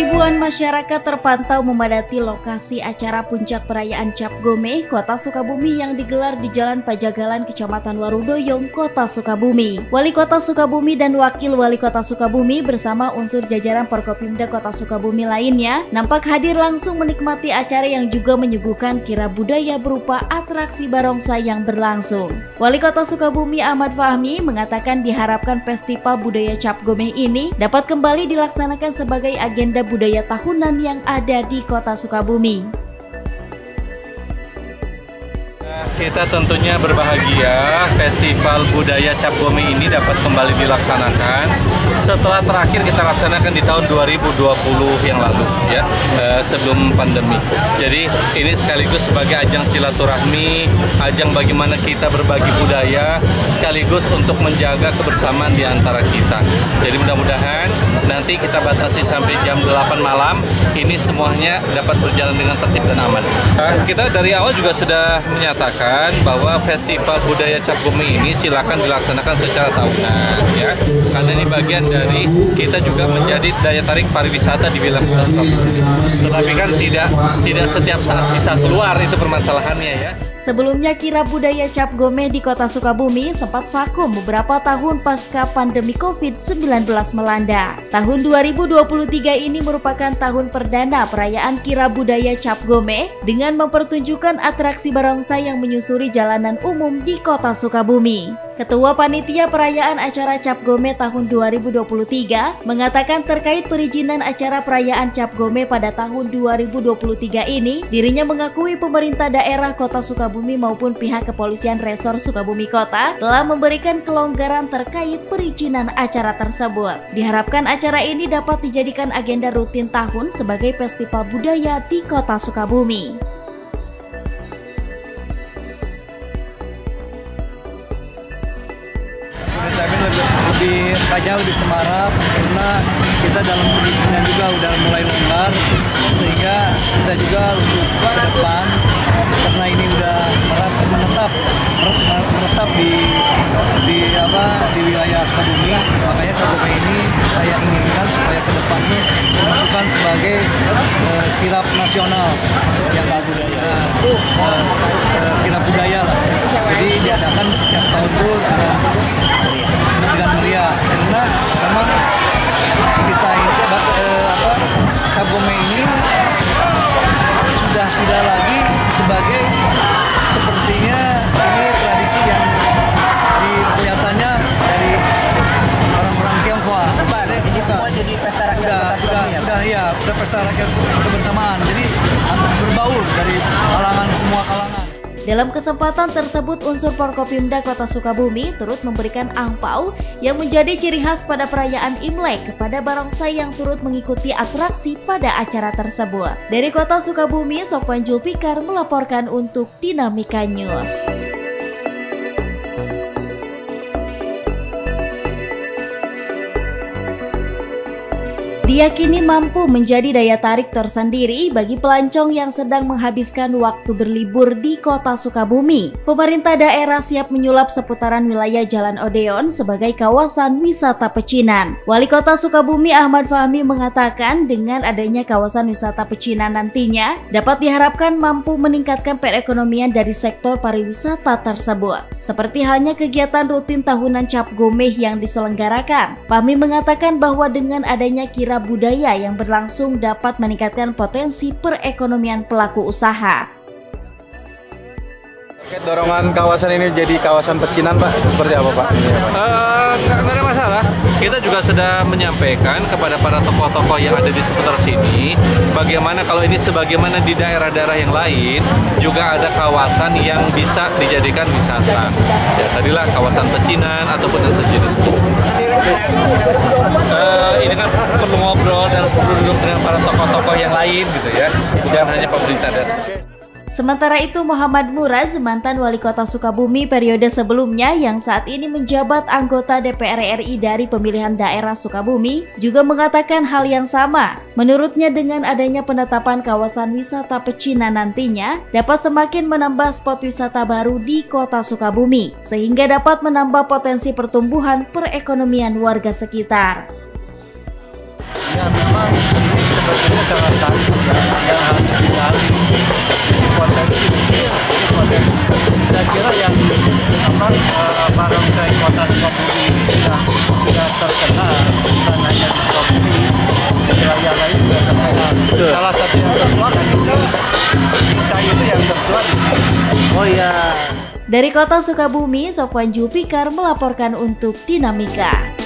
Ribuan masyarakat terpantau memadati lokasi acara puncak perayaan Cap Gome Kota Sukabumi yang digelar di Jalan Pajagalan, Kecamatan Warudoyong, Kota Sukabumi. Wali Kota Sukabumi dan Wakil Wali Kota Sukabumi bersama unsur jajaran Forkopimda Kota Sukabumi lainnya nampak hadir langsung menikmati acara yang juga menyuguhkan kirab budaya berupa atraksi barongsai yang berlangsung. Wali Kota Sukabumi Ahmad Fahmi mengatakan diharapkan festival budaya Cap Gome ini dapat kembali dilaksanakan sebagai agenda budaya tahunan yang ada di Kota Sukabumi. Kita tentunya berbahagia festival budaya Cap Gome ini dapat kembali dilaksanakan setelah terakhir kita laksanakan di tahun 2020 yang lalu ya, sebelum pandemi. Jadi ini sekaligus sebagai ajang silaturahmi, ajang bagaimana kita berbagi budaya sekaligus untuk menjaga kebersamaan di antara kita. Jadi mudah-mudahan nanti kita batasi sampai jam 8 malam, ini semuanya dapat berjalan dengan tertib dan aman. Kita dari awal juga sudah menyatakan bahwa festival budaya Cap Gome ini silakan dilaksanakan secara tahunan ya, karena ini bagian dari kita juga menjadi daya tarik pariwisata di wilayah Kota Sukabumi. Tetapi kan tidak setiap saat bisa keluar, itu permasalahannya ya. Sebelumnya kirab budaya Cap Gome di Kota Sukabumi sempat vakum beberapa tahun pasca pandemi COVID-19 melanda. Tahun 2023 ini merupakan tahun perdana perayaan kirab budaya Cap Gome dengan mempertunjukkan atraksi barongsai yang menyusuri jalanan umum di Kota Sukabumi. Ketua Panitia Perayaan Acara Cap Gome tahun 2023 mengatakan terkait perizinan acara perayaan Cap Gome pada tahun 2023 ini, dirinya mengakui pemerintah daerah Kota Sukabumi maupun pihak kepolisian Resor Sukabumi Kota telah memberikan kelonggaran terkait perizinan acara tersebut. Diharapkan acara ini dapat dijadikan agenda rutin tahun sebagai festival budaya di Kota Sukabumi. Lebih tajam, lebih semarak karena kita dalam perizinan juga udah mulai longgar, sehingga kita juga untuk ke depan karena ini udah meresap di wilayah Sukabumi, makanya Cap Gome ini saya inginkan supaya ke depannya dimasukkan sebagai kirab nasional yang kirab budaya lah. Jadi diadakan setiap tahun itu dengan meriah, karena memang kita ini Cap Gome ini sudah tidak lagi sebagai sepertinya ini tradisi yang kelihatannya dari orang-orang Tionghoa. Ini semua jadi pesta rakyat. Udah pesta rakyat kebersamaan. Jadi berbaur dari semua kalangan. Dalam kesempatan tersebut, unsur Forkopimda Kota Sukabumi turut memberikan angpau yang menjadi ciri khas pada perayaan Imlek kepada barongsai yang turut mengikuti atraksi pada acara tersebut. Dari Kota Sukabumi, Sofwan Julfikar melaporkan untuk Dinamika News. Diyakini mampu menjadi daya tarik tersendiri bagi pelancong yang sedang menghabiskan waktu berlibur di Kota Sukabumi. Pemerintah daerah siap menyulap seputaran wilayah Jalan Odeon sebagai kawasan wisata pecinan. Wali Kota Sukabumi Ahmad Fahmi mengatakan dengan adanya kawasan wisata pecinan nantinya dapat diharapkan mampu meningkatkan perekonomian dari sektor pariwisata tersebut. Seperti halnya kegiatan rutin tahunan Cap Gome yang diselenggarakan. Fahmi mengatakan bahwa dengan adanya kirab budaya yang berlangsung dapat meningkatkan potensi perekonomian pelaku usaha. Dorongan kawasan ini jadi kawasan pecinan, Pak, seperti apa, Pak? Nggak ada masalah. Kita juga sudah menyampaikan kepada para tokoh-tokoh yang ada di seputar sini, bagaimana kalau ini sebagaimana di daerah-daerah yang lain juga ada kawasan yang bisa dijadikan wisata. Ya, tadilah kawasan pecinan ataupun yang sejenis itu. Ini kan perlu ngobrol dan perlu duduk dengan para tokoh-tokoh yang lain gitu ya, bukan hanya pemerintah daerah. Sementara itu, Muhammad Muraz, mantan wali kota Sukabumi periode sebelumnya yang saat ini menjabat anggota DPR RI dari pemilihan daerah Sukabumi, juga mengatakan hal yang sama. Menurutnya dengan adanya penetapan kawasan wisata pecinan nantinya dapat semakin menambah spot wisata baru di kota Sukabumi, sehingga dapat menambah potensi pertumbuhan perekonomian warga sekitar. Ya memang ini sebagai salah satu yang harus digali. Potensi saya kira yang barongsai kota Sukabumi ini sudah terkenal, bukan hanya di Sukabumi, di wilayah lain juga terkenal. Salah satu yang tertua kan itu bisa itu yang tertua di sini. Oh iya. Dari kota Sukabumi, Sofwan Julfikar melaporkan untuk Dinamika.